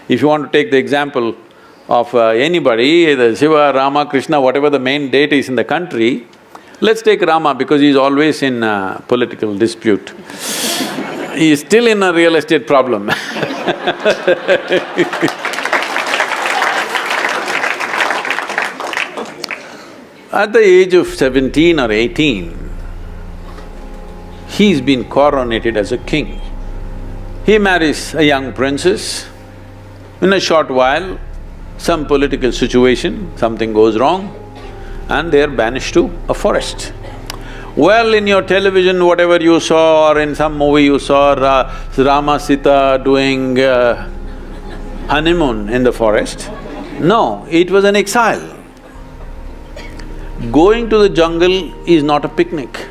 If you want to take the example of anybody, either Shiva, Rama, Krishna, whatever the main deity is in the country, let's take Rama because he's always in political dispute. He's still in a real estate problem At the age of 17 or 18, he's been coronated as a king. He marries a young princess. In a short while, some political situation, something goes wrong, and they're banished to a forest. Well, in your television, whatever you saw, or in some movie you saw Rama Sita doing honeymoon in the forest. No, it was an exile. Going to the jungle is not a picnic.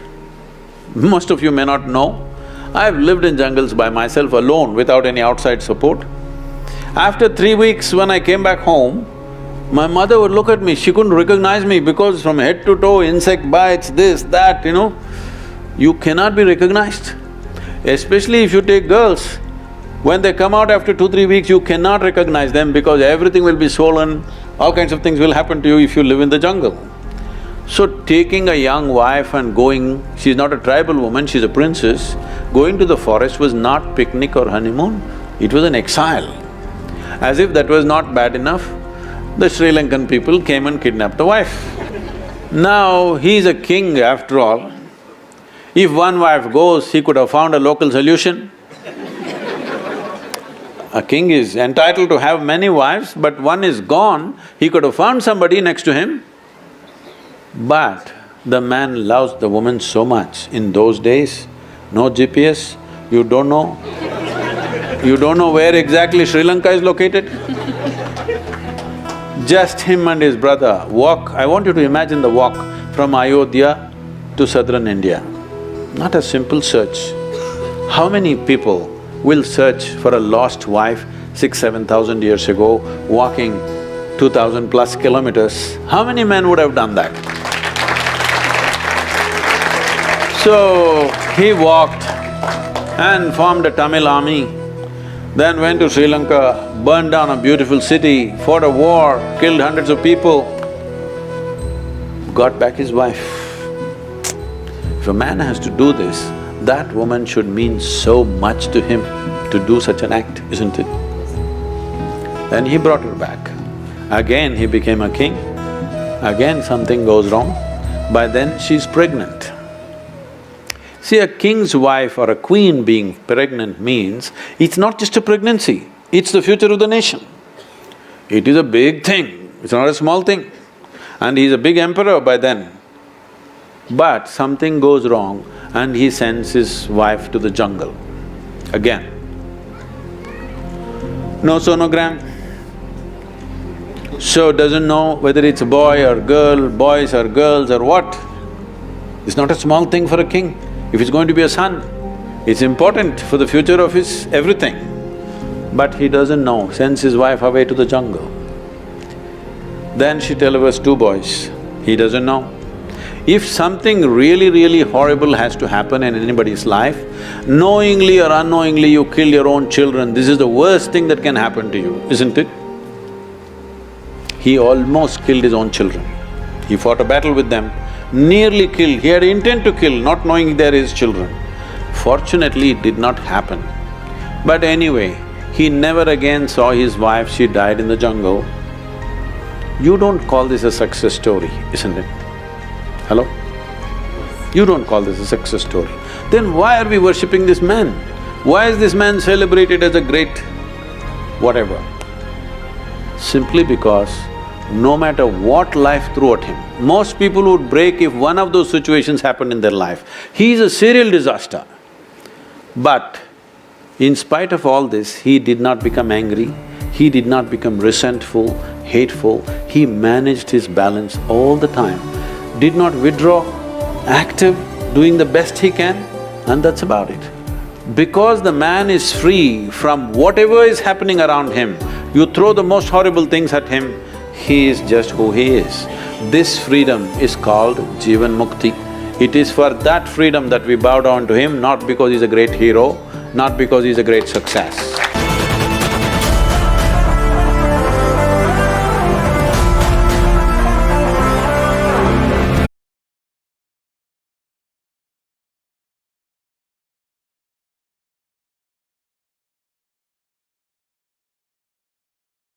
Most of you may not know, I've lived in jungles by myself alone without any outside support. After 3 weeks, when I came back home, my mother would look at me, she couldn't recognize me because from head to toe, insect bites, this, that, you cannot be recognized. Especially if you take girls, when they come out after 2-3 weeks, you cannot recognize them because everything will be swollen, all kinds of things will happen to you if you live in the jungle. So taking a young wife and going, she's not a tribal woman, she's a princess, going to the forest was not picnic or honeymoon, it was an exile. As if that was not bad enough, the Sri Lankan people came and kidnapped the wife. Now, he's a king after all. If one wife goes, he could have found a local solution. A king is entitled to have many wives, but one is gone, he could have found somebody next to him. But the man loves the woman so much. In those days, no GPS, you don't know where exactly Sri Lanka is located. Just him and his brother walk, I want you to imagine the walk from Ayodhya to southern India. Not a simple search. How many people will search for a lost wife 6,000–7,000 years ago, walking 2,000 plus kilometers? How many men would have done that? So, he walked and formed a Tamil army, then went to Sri Lanka, burned down a beautiful city, fought a war, killed hundreds of people, got back his wife. If a man has to do this, that woman should mean so much to him to do such an act, isn't it? Then he brought her back. Again he became a king, again something goes wrong, by then she's pregnant. See, a king's wife or a queen being pregnant means, it's not just a pregnancy, it's the future of the nation. It is a big thing, it's not a small thing. And he's a big emperor by then. But something goes wrong and he sends his wife to the jungle again. No sonogram, so doesn't know whether it's a boy or girl, boys or girls or what. It's not a small thing for a king. If it's going to be a son, it's important for the future of his everything. But he doesn't know, sends his wife away to the jungle. Then she delivers 2 boys, he doesn't know. If something really horrible has to happen in anybody's life, knowingly or unknowingly you kill your own children, this is the worst thing that can happen to you, isn't it? He almost killed his own children. He fought a battle with them, nearly killed, he had intent to kill, not knowing they're his children. Fortunately, it did not happen. But anyway, he never again saw his wife, she died in the jungle. You don't call this a success story, isn't it? Hello? You don't call this a success story. Then why are we worshipping this man? Why is this man celebrated as a great whatever? Simply because no matter what life threw at him, most people would break if one of those situations happened in their life. He is a serial disaster. But in spite of all this, he did not become angry, he did not become resentful, hateful, he managed his balance all the time, did not withdraw, active, doing the best he can, and that's about it. Because the man is free from whatever is happening around him, you throw the most horrible things at him, he is just who he is. This freedom is called Jivan Mukti. It is for that freedom that we bow down to him, not because he's a great hero, not because he's a great success.